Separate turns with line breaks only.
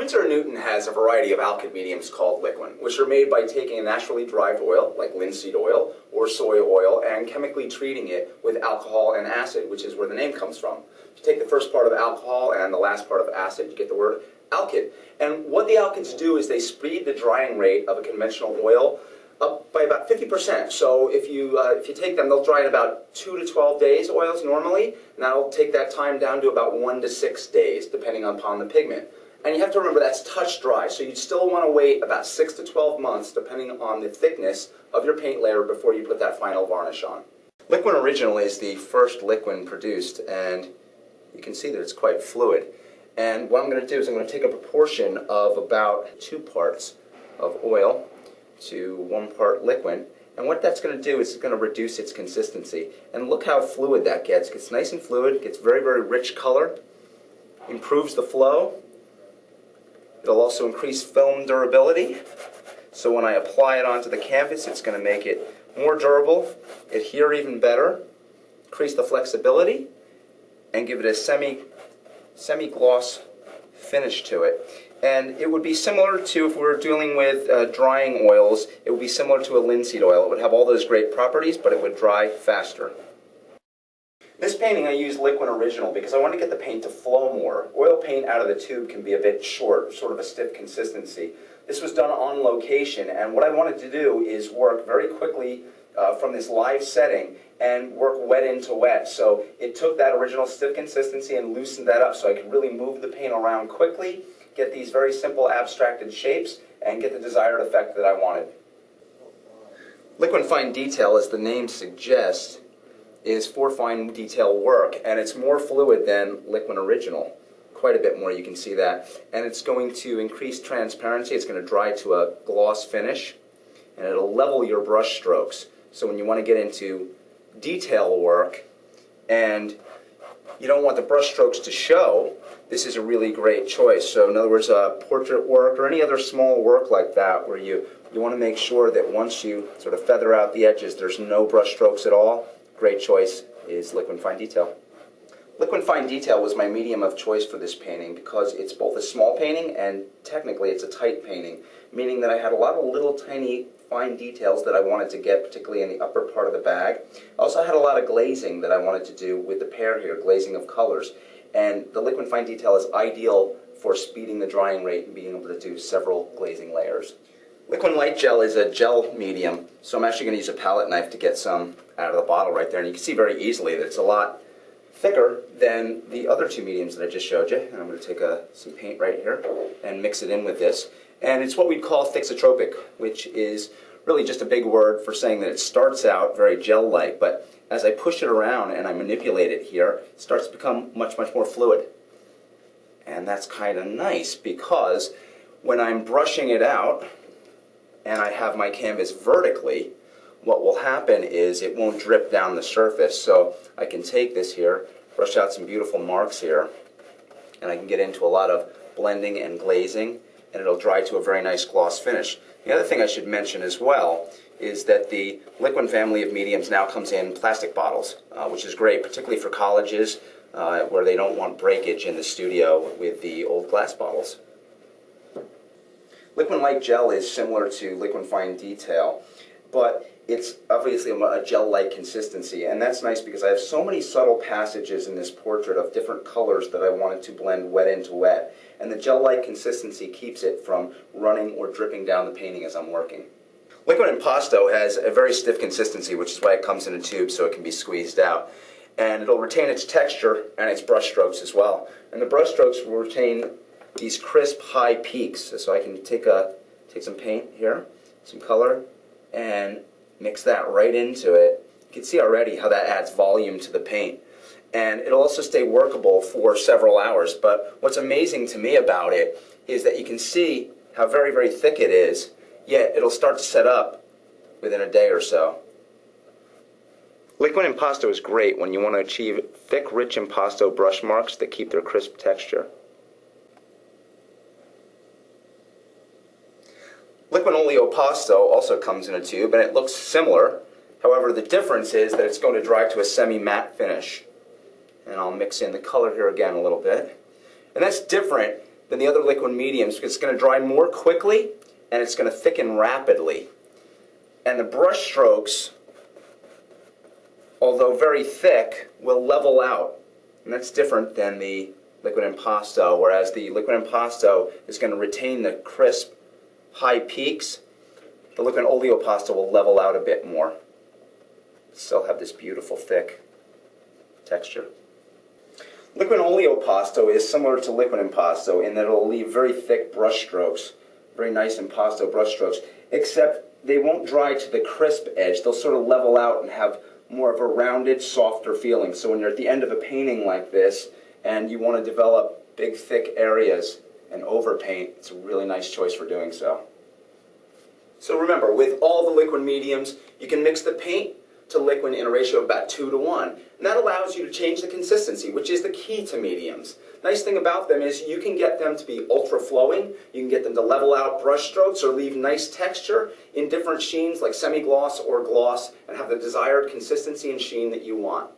Winsor Newton has a variety of alkyd mediums called Liquin, which are made by taking a naturally derived oil, like linseed oil or soy oil, and chemically treating it with alcohol and acid, which is where the name comes from. If you take the first part of alcohol and the last part of acid, you get the word alkyd. And what the alkyds do is they speed the drying rate of a conventional oil up by about 50%. So if you take them, they'll dry in about 2 to 12 days, oils normally, and that'll take that time down to about 1 to 6 days, depending upon the pigment. And you have to remember that's touch dry, so you'd still want to wait about 6 to 12 months, depending on the thickness of your paint layer, before you put that final varnish on. Liquin Original is the first Liquin produced, and you can see that it's quite fluid. And what I'm going to do is I'm going to take a proportion of about 2 parts of oil to 1 part Liquin, and what that's going to do is it's going to reduce its consistency. And look how fluid that gets. It gets nice and fluid, gets very, very rich color, improves the flow. It'll also increase film durability, so when I apply it onto the canvas, it's going to make it more durable, adhere even better, increase the flexibility, and give it a semi-gloss finish to it. And it would be similar to, if we were dealing with drying oils, it would be similar to a linseed oil. It would have all those great properties, but it would dry faster. This painting I used Liquin Original because I want to get the paint to flow more. Oil paint out of the tube can be a bit short, sort of a stiff consistency. This was done on location, and what I wanted to do is work very quickly from this live setting and work wet into wet. So it took that original stiff consistency and loosened that up so I could really move the paint around quickly, get these very simple abstracted shapes, and get the desired effect that I wanted. Liquin Fine Detail, as the name suggests, is for fine detail work, and it's more fluid than Liquin Original. Quite a bit more, you can see that. And it's going to increase transparency, it's going to dry to a gloss finish, and it'll level your brush strokes. So when you want to get into detail work, and you don't want the brush strokes to show, this is a really great choice. So in other words, portrait work or any other small work like that where you want to make sure that once you sort of feather out the edges, there's no brush strokes at all. Great choice is Liquin Fine Detail. Liquin Fine Detail was my medium of choice for this painting because it's both a small painting and technically it's a tight painting, meaning that I had a lot of little tiny fine details that I wanted to get, particularly in the upper part of the bag. I also had a lot of glazing that I wanted to do with the pear here, glazing of colors. And the Liquin Fine Detail is ideal for speeding the drying rate and being able to do several glazing layers. Liquin Light Gel is a gel medium, so I'm actually going to use a palette knife to get some out of the bottle right there. And you can see very easily that it's a lot thicker than the other 2 mediums that I just showed you. And I'm going to take some paint right here and mix it in with this. And it's what we'd call thixotropic, which is really just a big word for saying that it starts out very gel-like, but as I push it around and I manipulate it here, it starts to become much, much more fluid. And that's kind of nice because when I'm brushing it out, and I have my canvas vertically, what will happen is it won't drip down the surface. So I can take this here, brush out some beautiful marks here, and I can get into a lot of blending and glazing, and it'll dry to a very nice gloss finish. The other thing I should mention as well is that the Liquin family of mediums now comes in plastic bottles, which is great, particularly for colleges where they don't want breakage in the studio with the old glass bottles. Liquin Light Gel is similar to Liquin Fine Detail, but it's obviously a gel-like consistency, and that's nice because I have so many subtle passages in this portrait of different colors that I wanted to blend wet into wet, and the gel-like consistency keeps it from running or dripping down the painting as I'm working. Liquin Impasto has a very stiff consistency, which is why it comes in a tube so it can be squeezed out, and it'll retain its texture and its brush strokes as well, and the brush strokes will retain these crisp high peaks. So I can take some paint here, some color, and mix that right into it. You can see already how that adds volume to the paint. And it'll also stay workable for several hours. But what's amazing to me about it is that you can see how very, very thick it is, yet it'll start to set up within a day or so. Liquin Impasto is great when you want to achieve thick, rich impasto brush marks that keep their crisp texture. Liquin Oleopasto also comes in a tube, and it looks similar. However, the difference is that it's going to dry to a semi-matte finish. And I'll mix in the color here again a little bit. And that's different than the other liquid mediums because it's going to dry more quickly and it's going to thicken rapidly. And the brush strokes, although very thick, will level out. And that's different than the liquid impasto, whereas the liquid impasto is going to retain the crisp, high peaks. The liquid oleopasto will level out a bit more. Still have this beautiful, thick texture. Liquid oleopasto is similar to liquid impasto in that it will leave very thick brush strokes, very nice impasto brush strokes, except they won't dry to the crisp edge. They'll sort of level out and have more of a rounded, softer feeling. So when you're at the end of a painting like this and you want to develop big, thick areas and overpaint, it's a really nice choice for doing so. So remember, with all the liquid mediums, you can mix the paint to liquid in a ratio of about 2 to 1. And that allows you to change the consistency, which is the key to mediums. Nice thing about them is you can get them to be ultra-flowing, you can get them to level out brush strokes or leave nice texture in different sheens like semi-gloss or gloss and have the desired consistency and sheen that you want.